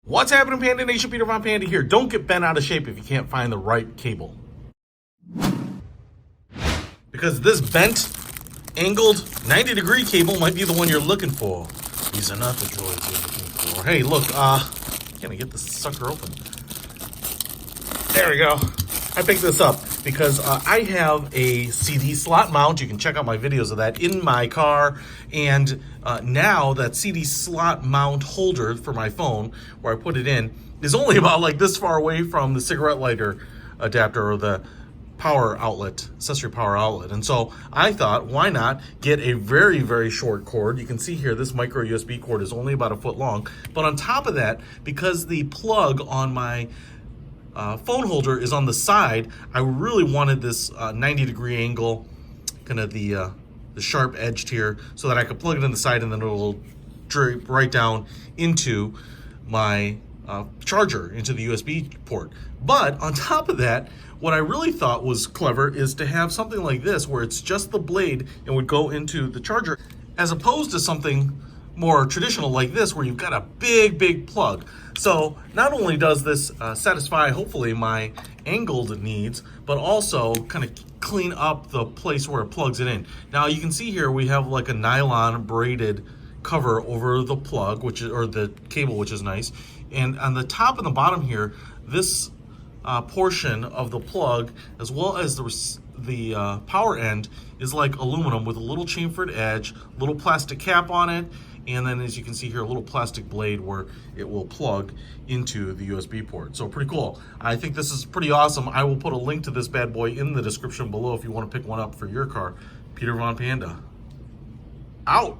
What's happening, Panda Nation? Peter Von Panda here. Don't get bent out of shape if you can't find the right cable. Because this bent, angled, 90-degree cable might be the one you're looking for. These are not the droids you're looking for. Hey, look, can I get this sucker open? There we go. I picked this up because I have a CD slot mount. You can check out my videos of that in my car. And now that CD slot mount holder for my phone, where I put it in, is only about like this far away from the cigarette lighter adapter or the power outlet, accessory power outlet. And so I thought, why not get a very, very short cord? You can see here, this micro USB cord is only about a foot long. But on top of that, because the plug on my phone holder is on the side, I really wanted this 90-degree angle, kind of the sharp edged here, so that I could plug it in the side and then it'll drape right down into my charger, into the USB port. But on top of that, what I really thought was clever is to have something like this where it's just the blade and would go into the charger, as opposed to something more traditional like this where you've got a big plug. So not only does this satisfy hopefully my angled needs, but also kind of clean up the place where it plugs it in. Now you can see here we have like a nylon braided cover over the plug, which is, or the cable, which is nice. And on the top and the bottom here, this portion of the plug, as well as the power end, is like aluminum with a little chamfered edge, little plastic cap on it, and then as you can see here, a little plastic blade where it will plug into the USB port. So pretty cool. I think this is pretty awesome. I will put a link to this bad boy in the description below if you want to pick one up for your car. Peter Von Panda, out.